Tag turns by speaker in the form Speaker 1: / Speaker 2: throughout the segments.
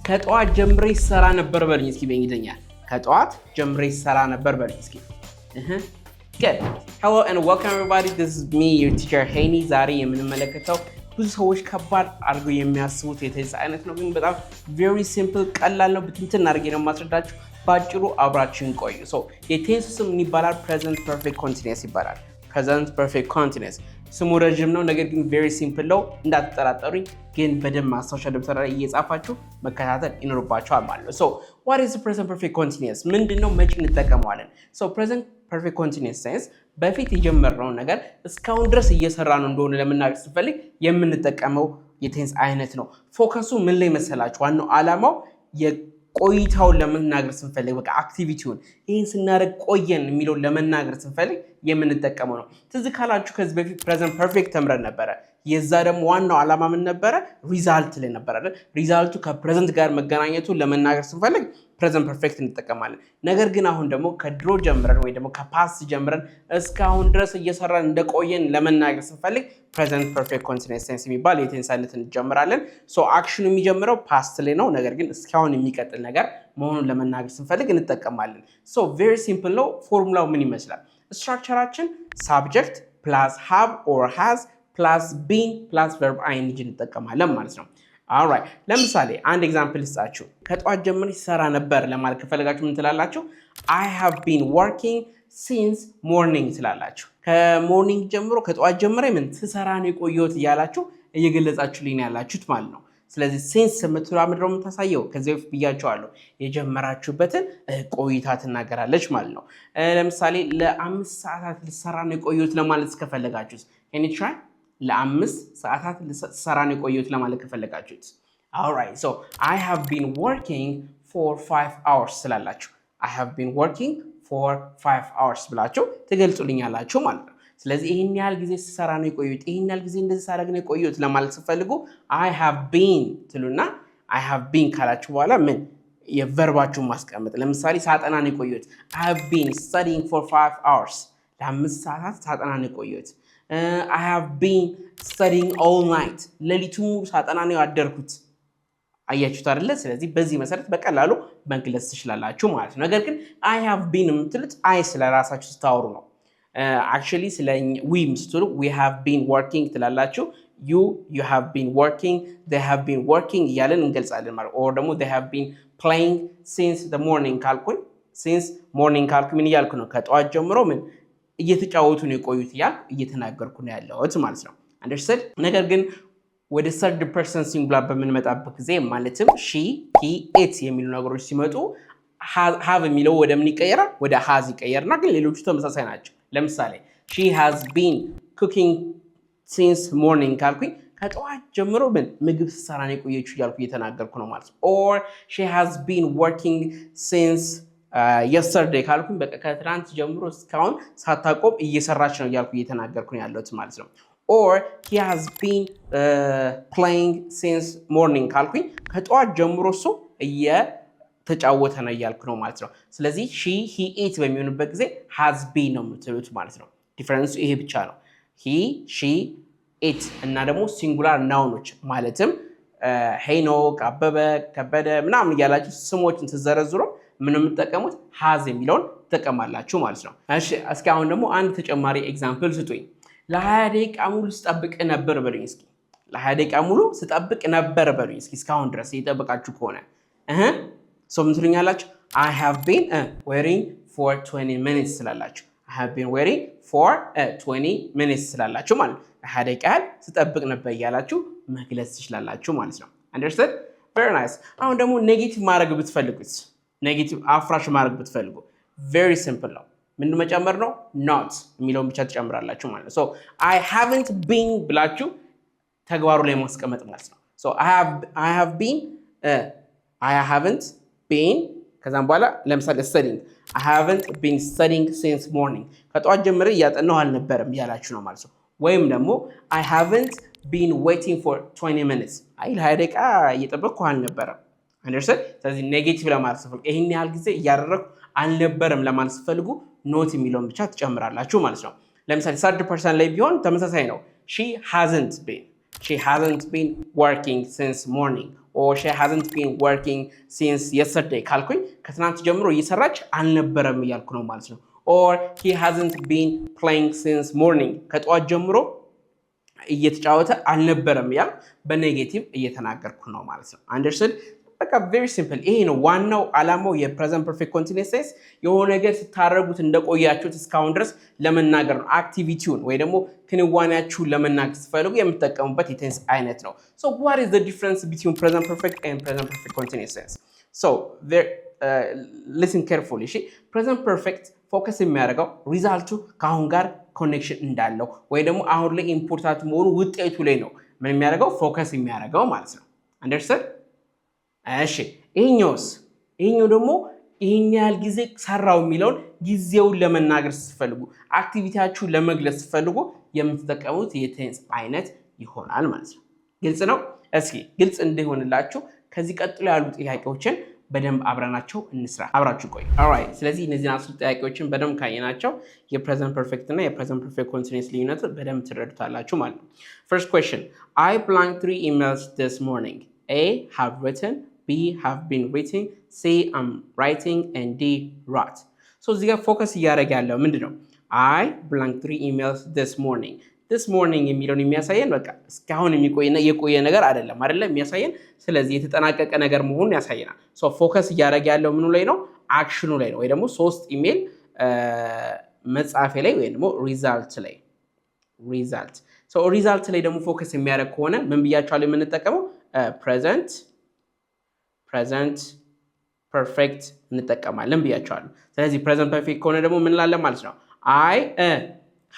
Speaker 1: ከጠዋት ጀምሬ ሰራ ነበር በሉኝ እስኪ በእንግሊዝኛ ከጠዋት ጀምሬ ሰራ ነበር በሉኝ እስኪ Good. Hello and welcome everybody. This is me, your teacher Haney. ዛሬ የምንመለከተው ብዙ ሰዎች ከባድ አድርገው የሚያስቡት የቴንስ አይነት ነው፣ ግን በጣም very simple ቀላል ነው። ብትንትን አድርጌ ነው የማስረዳችሁ። ባጭሩ አብራችን ቆዩ። የቴንስ ስም ምን ይባላል? Present Perfect Continuous ይባላል። Present Perfect Continuous ስሙ ረጅም ነው፣ ነገር ግን very simple ነው። እንዳትጠራጠሩኝ፣ ግን በደንብ ማስታወሻ ደብተር ላይ እየጻፋችሁ መከታተል ይኖርባችኋል ማለት ነው። What is the Present Perfect Continuous? ምንድነው? መቼ እንጠቀመዋለን? Present Perfect Continuous ሳይንስ በፊት የጀመርነውን ነገር እስካሁን ድረስ እየሰራ ነው እንደሆነ ለመናገር ስፈልግ የምንጠቀመው የቴንስ አይነት ነው። ፎከሱ ምን ላይ መሰላችሁ? ዋናው ዓላማው የቆይታውን ለመናገር ስንፈልግ በቃ አክቲቪቲውን ይህን ስናደርግ ቆየን የሚለውን ለመናገር ስንፈልግ የምንጠቀመው ነው። ትዝ ካላችሁ ከዚህ በፊት ፕሬዘንት ፐርፌክት ተምረን ነበረ። የዛ ደግሞ ዋናው ዓላማ ምን ነበረ? ሪዛልት ላይ ነበረ አይደል? ሪዛልቱ ከፕሬዘንት ጋር መገናኘቱን ለመናገር ስንፈልግ ፕሬዘንት ፐርፌክት እንጠቀማለን። ነገር ግን አሁን ደግሞ ከድሮ ጀምረን ወይ ደግሞ ከፓስት ጀምረን እስካሁን ድረስ እየሰራን እንደቆየን ለመናገር ስንፈልግ ፕሬዘንት ፐርፌክት ኮንቲኒየስ ቴንስ የሚባል የቴንስ አይነት እንጀምራለን። አክሽኑ የሚጀምረው ፓስት ላይ ነው፣ ነገር ግን እስካሁን የሚቀጥል ነገር መሆኑን ለመናገር ስንፈልግ እንጠቀማለን። ቬሪ ሲምፕል ነው። ፎርሙላው ምን ይመስላል? ስትራክቸራችን ሳብጀክት ፕላስ ሃቭ ኦር ሃዝ ፕላስ ቢን ፕላስ ቨርብ አይንጂ እንጠቀማለን ማለት ነው። ኦልራይት፣ ለምሳሌ አንድ ኤግዛምፕል ልስጣችሁ። ከጠዋት ጀምሬ ሰራ ነበር ለማለት ከፈለጋችሁ ምን ትላላችሁ? I have been working since morning ትላላችሁ። ከሞርኒንግ ጀምሮ ከጠዋት ጀምሬ ምን ስሰራ ነው የቆየሁት እያላችሁ እየገለጻችሁልኝ ያላችሁት ማለት ነው። ስለዚህ ሲንስ የምትለው ምንድነው የምታሳየው? ከዚህ በፊት ብያችኋለሁ፣ የጀመራችሁበትን ቆይታ ትናገራለች ማለት ነው። ለምሳሌ ለ5 ሰዓታት ልሰራ ነው የቆየሁት ለማለት ከፈለጋችሁት can you try? ለ5 ሰዓታት ልሰራ ነው የቆየሁት ለማለት ከፈለጋችሁት alright, I have been working for 5 hours ስላላችሁ I have been working for 5 hours ብላችሁ ትገልጹልኛላችሁ ማለት ነው። ስለዚህ ይሄን ያህል ጊዜ ስሰራ ነው የቆየሁት፣ ይሄን ያህል ጊዜ እንደዚህ ሳደርግ ነው የቆየሁት ለማለት ስትፈልጉ I have been ትሉና I have been ካላችሁ በኋላ ምን የቨርባችሁን ማስቀመጥ። ለምሳሌ ሳጠና ነው የቆየሁት I have been studying for 5 hours ለ5 ሰዓታት ሳጠና ነው የቆየሁት። I have been studying all night ሌሊቱን ሙሉ ሳጠና ነው ያደርኩት። አያችሁት አይደለ? ስለዚህ በዚህ መሰረት በቀላሉ መግለጽ ትችላላችሁ ማለት ነው። ነገር ግን I have been የምትሉት አይ ስለራሳችሁ ስታወሩ ነው። actually ስለ we ስትሉ we have been working ትላላችሁ። you have been working, they have been working እያለን እንገልጻለን ማለት or ደግሞ they have been playing since the morning ካልኩኝ since morning ካልኩ ምን እያልኩ ነው? ከጠዋት ጀምሮ ምን እየተጫወቱ ነው የቆዩት እያልኩ እየተናገርኩ ነው ያለሁት ማለት ነው። understood? ነገር ግን ወደ third person singular በምንመጣበት ጊዜ ማለትም she, he, it የሚሉ ነገሮች ሲመጡ have የሚለው ወደ ምን ይቀየራል? ወደ has ይቀየርና ግን ሌሎቹ ተመሳሳይ ናቸው። ለምሳሌ she has been cooking since morning ካልኩኝ ከጠዋት ጀምሮ ምን ምግብ ስትሰራ ነው የቆየችው እያልኩ እየተናገርኩ ነው ማለት ነው። or she has been working since yesterday ካልኩኝ በቃ ከትናንት ጀምሮ እስካሁን ሳታቆም እየሰራች ነው እያልኩ እየተናገርኩ ነው ያለሁት ማለት ነው። or he has been playing since morning ካልኩኝ ከጠዋት ጀምሮ እሱ ተጫወተ ነው እያልኩ ነው ማለት ነው። ስለዚህ she, he, it በሚሆንበት ጊዜ has been ነው የምትሉት ማለት ነው። ዲፈረንሱ ይሄ ብቻ ነው። he, she, it እና ደግሞ ሲንጉላር ናውኖች ማለትም ሄኖክ፣ አበበ፣ ከበደ ምናምን እያላችሁ ስሞችን ትዘረዝሩ ምን የምትጠቀሙት has የሚለውን ትጠቀማላችሁ ማለት ነው። እሺ፣ እስኪ አሁን ደግሞ አንድ ተጨማሪ ኤግዛምፕል ስጡኝ። ለ20 ደቂቃ ሙሉ ስጠብቅ ነበር በሉኝ እስኪ። ለ20 ደቂቃ ሙሉ ስጠብቅ ነበር በሉኝ እስኪ። እስካሁን ድረስ እየጠበቃችሁ ከሆነ ምን ትሉኛላችሁ? I have been waiting for 20 minutes ስላላችሁ I have been waiting for 20 minutes ስላላችሁ ማለት ነው። ለ20 ደቂቃ ያህል ስጠብቅ ነበር እያላችሁ መግለጽ ትችላላችሁ ማለት ነው። understood? very nice። አሁን ደግሞ ኔጌቲቭ ማድረግ ብትፈልጉት፣ ኔጌቲቭ አፍራሽ ማድረግ ብትፈልጉ very simple ነው። ምን መጨመር ነው? not የሚለውን ብቻ ትጨምራላችሁ ማለት ነው። I haven't been ብላችሁ ተግባሩ ላይ ማስቀመጥ ማለት ነው። I have been I haven't been ከዛም በኋላ ለምሳሌ studying I haven't been studying since morning ከጠዋት ጀምሬ እያጠናሁ አልነበረም እያላችሁ ነው ማለት ነው። ወይም ደግሞ I haven't been waiting for 20 minutes አይ ለ20 ደቂቃ እየጠበቅኩ አልነበረም። understand? ስለዚህ ኔጌቲቭ ለማለት ስትፈልጉ ይሄን ያህል ጊዜ እያደረኩ አልነበረም ለማለት ስትፈልጉ ኖት የሚለውን ብቻ ትጨምራላችሁ ማለት ነው። ለምሳሌ third person ላይ ቢሆን ተመሳሳይ ነው። she hasn't been working since morning or she hasn't been working since yesterday ካልኩኝ ከትናንት ጀምሮ እየሰራች አልነበረም እያልኩ ነው ማለት ነው or he hasn't been playing since morning ከጠዋት ጀምሮ እየተጫወተ አልነበረም ያ በኔጌቲቭ እየተናገርኩ ነው ማለት ነው understood በቃ very simple ይሄ ነው ዋናው ዓላማው የpresent perfect continuous tense የሆነ ነገር ስታረጉት እንደቆያችሁት እስካሁን ድረስ ለመናገር ነው አክቲቪቲውን ወይ ደግሞ ክንዋኔያችሁን ለመናገር ስትፈልጉ የምትጠቀሙበት የቴንስ አይነት ነው so what is the difference between present perfect and present perfect continuous tense so there listen carefully እሺ present perfect ፎከስ የሚያደርገው ሪዛልቱ ከአሁን ጋር ኮኔክሽን እንዳለው ወይ ደግሞ አሁን ላይ ኢምፖርታንት መሆኑ ውጤቱ ላይ ነው ምን የሚያደርገው ፎከስ የሚያደርገው ማለት ነው understood እሺ ይሄኛው ደግሞ ይሄን ያህል ጊዜ ሰራው የሚለውን ጊዜውን ለመናገር ስትፈልጉ አክቲቪቲያችሁን ለመግለጽ ስትፈልጉ የምትጠቀሙት የቴንስ አይነት ይሆናል ማለት ነው ግልጽ ነው እስኪ ግልጽ እንዲሆንላችሁ ከዚህ ቀጥሎ ያሉ ጥያቄዎችን በደንብ አብራናቸው እንስራ አብራችሁ ቆዩ alright ስለዚህ እነዚህ አስር ጥያቄዎችን በደንብ ካየናቸው የpresent perfect እና የpresent perfect continuous ልዩነት በደንብ ትረዱታላችሁ ማለት ነው first question I blanked 3 emails this morning A have written B have been written C I'm writing and D wrote so እዚህ ጋር ፎከስ እያደረገ ያለው ምንድነው I blanked 3 emails this morning this morning የሚለውን የሚያሳየን በቃ እስካሁን የቆየ ነገር አይደለም የሚያሳየን ስለዚህ የተጠናቀቀ ነገር መሆኑን ያሳየናል ሶ ፎከስ እያደረገ ያለው ምኑ ላይ ነው አክሽኑ ላይ ነው ወይ ደግሞ 3 ኢሜል መጻፌ ላይ ወይ ደግሞ ሪዛልት ሶ ሪዛልት ላይ ደግሞ ፎከስ የሚያደርግ ከሆነ ምን ብያችኋለሁ የምንጠቀመው present perfect እንጠቀማለን ብያችኋለሁ ስለዚህ present perfect ከሆነ ደግሞ ምን ላለ ማለት ነው I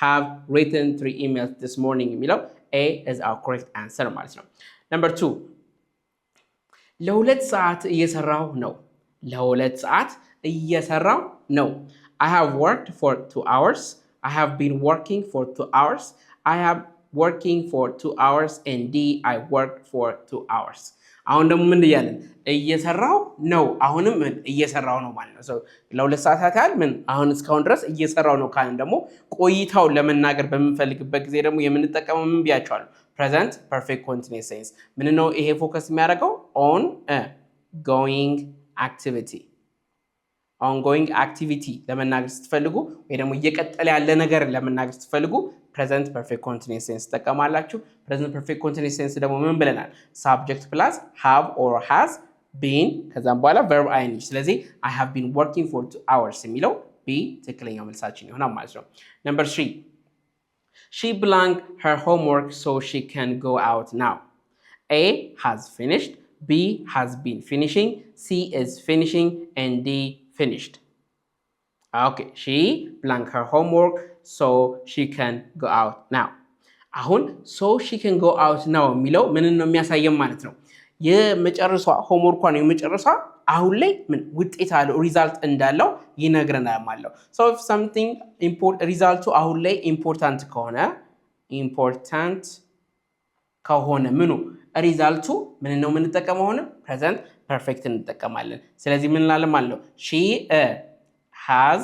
Speaker 1: have written 3 emails this morning የሚለው A is our correct answer ማለት ነው number 2 ለሁለት ሰዓት እየሰራው ነው I have worked for 2 hours I have been working for 2 hours I have working for 2 hours and D I worked for 2 hours አሁን ደግሞ ምን ይያለን እየሰራው ነው አሁንም እየሰራው ነው ማለት ነው so ለሁለት ሰዓታት ያህል ምን አሁን እስካሁን ድረስ እየሰራው ነው ካልን ደግሞ ቆይታው ለመናገር በመፈልግበት ጊዜ ደግሞ የምንጠቀመው ምን ቢያቻለው present perfect continuous tense ምን ነው ይሄ ፎከስ የሚያደርገው on ongoing activity ለመናገር ስትፈልጉ ወይ ደግሞ እየቀጠለ ያለ ነገር ለመናገር ስትፈልጉ present perfect continuous tense ተጠቀማላችሁ present perfect continuous tense ደግሞ ምን ብለናል subject plus have or has been ከዛም በኋላ verb ing ስለዚህ I have been working for 2 hours የሚለው B ትክክለኛው መልሳችን ይሆናል ማለት ነው number 3 she blanked her homework so she can go out now A has finished B has been finishing C is finishing and D finished okay she blanked her homework so she can go out now አሁን so she can go out now የሚለው ምን ነው የሚያሳየው ማለት ነው የመጨረሻ ሆምወርኳን የመጨረሻ አሁን ላይ ምን ውጤት አለው ሪዛልት እንዳለው ይነግረናል ማለት ነው so if something ሪዛልቱ አሁን ላይ ኢምፖርታንት ከሆነ ምኑ ሪዛልቱ ምን ነው የምንጠቀመው ሆነ present perfect እንጠቀማለን ስለዚህ ምን እንላለን ማለት ነው she has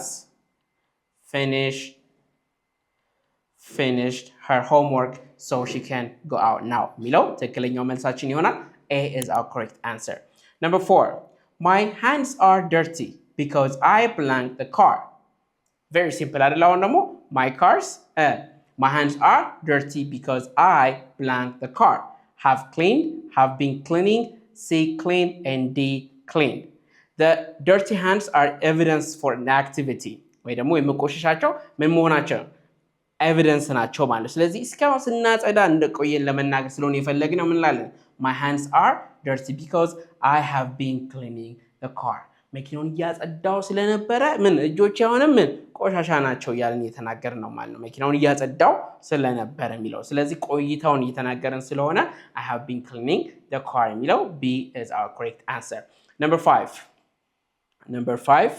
Speaker 1: finished her homework so she can go out now የሚለው ትክክለኛው መልሳችን ይሆናል A is our correct answer number 4 my hands are dirty because I blanked the car very simple አይደል አሁን ደግሞ my hands are dirty because I blanked the car have been cleaning C cleaned and D cleaned the dirty hands are evidence for an activity ወይ ደግሞ የመቆሸሻቸው ምን መሆናቸው ኤቪደንስ ናቸው ማለት ስለዚህ እስካሁን ስናጸዳ እንደቆየን ለመናገር ስለሆነ የፈለግነው ምን ላለን my hands are dirty because I have been cleaning the car መኪናውን እያጸዳው ስለነበረ ምን እጆቼ አሁንም ምን ቆሻሻ ናቸው ያለን እየተናገርን ነው ማለት ነው መኪናውን እያጸዳው ስለነበረ የሚለው ስለዚህ ቆይታውን እየተናገርን ስለሆነ I have been cleaning the car የሚለው B is our correct answer number 5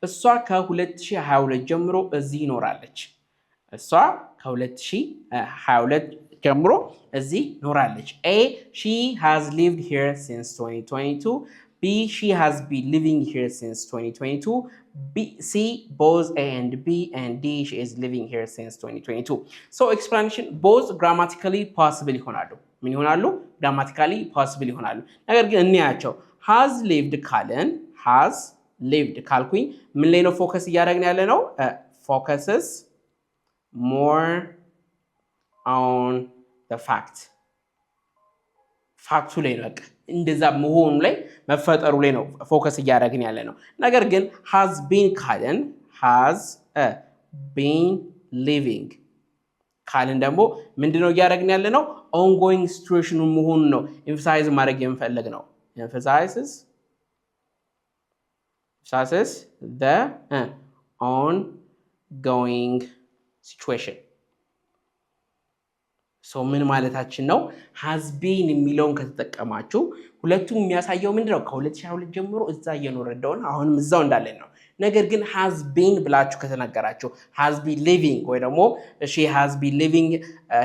Speaker 1: እሷ ከ2022 ጀምሮ እዚህ ኖራለች እሷ ከ2022 ጀምሮ እዚህ ኖራለች A she has lived here since 2022 B she has been living here since 2022 C both A and B and D she is living here since 2022 so explanation both grammatically possible ይሆናሉ ምን ይሆናሉ? ግራማቲካሊ ፖሲብል ይሆናሉ። ነገር ግን እንያቸው። has lived ካልን has lived ካልኩኝ ምን ላይ ነው ፎከስ እያደረግን ያለ ነው? focuses more on the fact ፋክቱ ላይ ነው። በቃ እንደዛ መሆኑ ላይ መፈጠሩ ላይ ነው ፎከስ እያደረግን ያለ ነው። ነገር ግን has been ካልን has been living ካልን ደግሞ ምንድነው እያደረግን ያለ ነው? ongoing situation መሆኑ ነው ኤምፋሳይዝ ማድረግ የምፈልግ ነው። emphasizes the ongoing situation ሶ ምን ማለታችን ነው? has been የሚለውን ከተጠቀማችሁ ሁለቱም የሚያሳየው ምንድነው? ከ2022 ጀምሮ እዛ እየኖረ እንደሆነ አሁንም እዛው እንዳለን ነው። ነገር ግን has been ብላችሁ ከተናገራችሁ has been living ወይ ደግሞ she has been living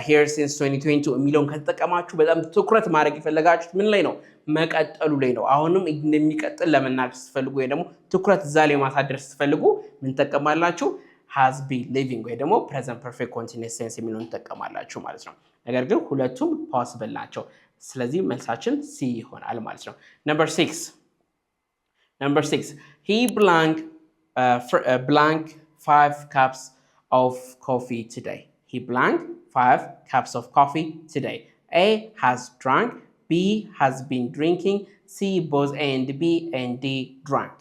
Speaker 1: here since 2022 የሚለውን ከተጠቀማችሁ በጣም ትኩረት ማድረግ የፈለጋችሁት ምን ላይ ነው? መቀጠሉ ላይ ነው። አሁንም እንደሚቀጥል ለመናገር ስትፈልጉ ወይ ደግሞ ትኩረት እዛ ላይ ማሳደር ስትፈልጉ ምን ተጠቀማላችሁ? has been living ወይ ደግሞ present perfect continuous tense የሚለውን ተጠቀማላችሁ ማለት ነው። ነገር ግን ሁለቱም possible ናቸው። ስለዚህ መልሳችን C ይሆናል ማለት ነው። number 6 he blank 5 cups of coffee today. He blank 5 cups of coffee today. A has drunk, B has been drinking, C both A and B and D drank.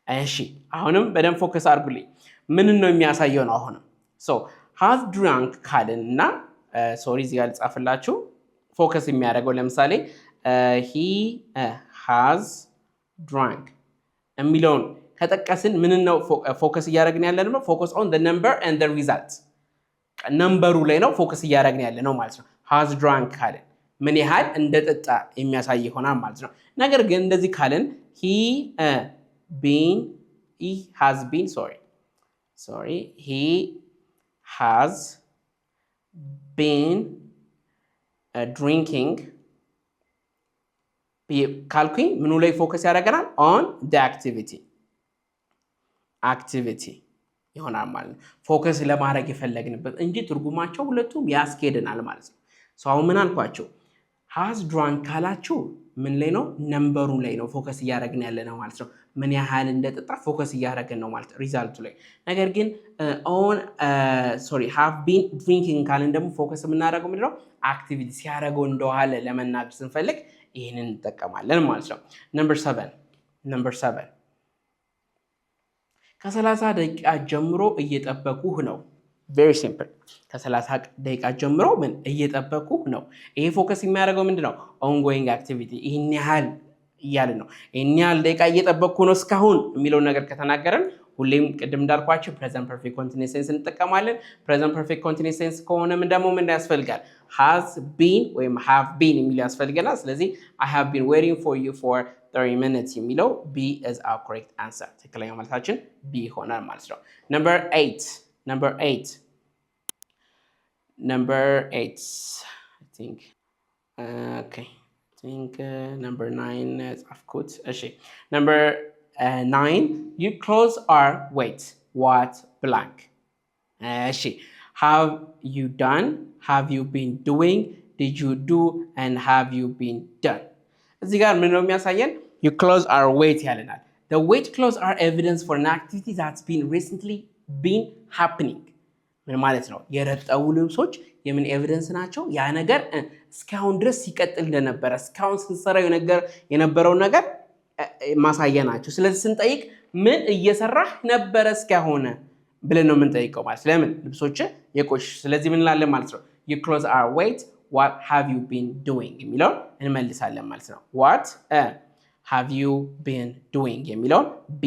Speaker 1: እሺ አሁንም በደንብ ፎከስ አድርጉልኝ። ምን ነው የሚያሳየው ነው? አሁንም so has drunk ካልና ሶሪ እዚህ ጋር ልጻፍላችሁ ፎከስ የሚያደርገው ለምሳሌ he has drunk የሚለውን ከጠቀስን ምን ነው ፎከስ እያደረግን ያለ ነው? focus on the number and the result ነምበሩ ላይ ነው ፎከስ እያደረግን ያለ ነው ማለት ነው። has drunk ካልን ምን ያህል እንደጠጣ የሚያሳይ ይሆናል ማለት ነው። ነገር ግን እንደዚህ ካልን he has been drinking ካልኩኝ ምኑ ላይ ፎከስ ያደርገናል? on the activity ይሆናል ማለት ነው። ፎከስ ለማድረግ የፈለግንበት እንጂ ትርጉማቸው ሁለቱም ያስኬደናል ማለት ነው። አሁን ምን አልኳቸው? has drunk ካላችሁ ምን ላይ ነው? ነምበሩ ላይ ነው ፎከስ እያደረግን ያለ ነው ማለት ነው። ምን ያህል እንደጠጣ ፎከስ እያደረግን ነው ማለት ሪዛልቱ ላይ። ነገር ግን have been drinking ካልን ደግሞ ፎከስ የምናደርገው ምንድነው? አክቲቪቲ ሲያደርገው እንደዋለ ለመናገር ስንፈልግ ይህንን እንጠቀማለን ማለት ነው። number 7 ከ30 ደቂቃ ጀምሮ እየጠበቁህ ነው። very simple ከ30 ደቂቃ ጀምሮ ምን እየጠበቁህ ነው? ይሄ ፎከስ የሚያደርገው ምንድነው? ongoing activity ይሄን ያህል እያለ ነው። ይሄን ያህል ደቂቃ እየጠበቁ ነው እስካሁን የሚለው ነገር ከተናገረን ሁሌም ቅድም እንዳልኳችሁ present perfect continuous tense እንጠቀማለን። present perfect continuous tense ከሆነ ምን ደግሞ ምን ያስፈልጋል? has been ወይም have been የሚል ያስፈልገናል። ስለዚህ I have been waiting for you for 30 minutes የሚለው B is our correct answer። ትክክለኛ መልሳችን B ይሆናል ማለት ነው። number 8 I think number 9 ጻፍኩት። እሺ number 9 you clothes are wait what blank እሺ have you done, have you been doing, did you do and have you been done እዚህ ጋር ምን ነው የሚያሳየን? you clothes are wait ያለናል። the wait clothes are evidence for an activity that's been recently been happening ምን ማለት ነው? የረጠቡ ልብሶች የምን ኤቪደንስ ናቸው? ያ ነገር እስካሁን ድረስ ሲቀጥል እንደነበረ እስካሁን ስንሰራው የነበረው ነገር ማሳያ ናቸው። ስለዚህ ስንጠይቅ ምን እየሰራህ ነበረ እስካሁን ብለን ነው የምንጠይቀው ማለት ለምን ልብሶች የቆሽሽ። ስለዚህ ምን እንላለን ማለት ነው? your clothes are wet what have you been doing የሚለው እንመልሳለን ማለት ነው። what have you been doing የሚለው B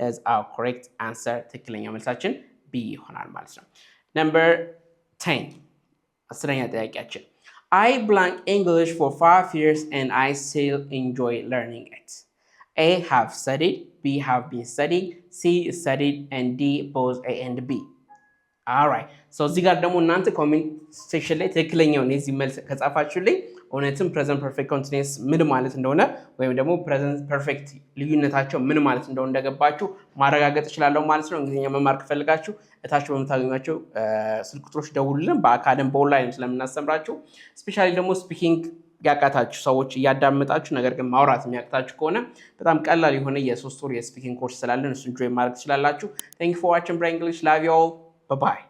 Speaker 1: is our correct answer። ትክክለኛ መልሳችን B ይሆናል ማለት ነው። number 10 አስረኛ ጥያቄያችን I blank English for 5 years and I still enjoy learning it. A have studied, B have been studying, C studied and D both A and B. Alright. So እዚህ ጋር ደግሞ እናንተ ኮሜንት ሴክሽን ላይ ትክክለኛውን የዚህ መልስ ከጻፋችሁልኝ እውነትም ፕሬዘንት ፐርፌክት ኮንቲኒየስ ምን ማለት እንደሆነ ወይም ደግሞ ፕሬዘንት ፐርፌክት ልዩነታቸው ምን ማለት እንደሆነ እንደገባችሁ ማረጋገጥ እችላለሁ ማለት ነው። እንግሊዝኛ መማር ከፈልጋችሁ እታች በምታገኟቸው ስልክ ቁጥሮች ደውሉልን። በአካልም በኦንላይንም ስለምናስተምራችሁ ስፔሻሊ ደግሞ ስፒኪንግ ያቃታችሁ ሰዎች እያዳመጣችሁ ነገር ግን ማውራት የሚያቅታችሁ ከሆነ በጣም ቀላል የሆነ የ3 ወር የስፒኪንግ ኮርስ ስላለን እሱን ጆይን ማድረግ ትችላላችሁ። Thank you for watching Brain English. Love you all. Bye bye.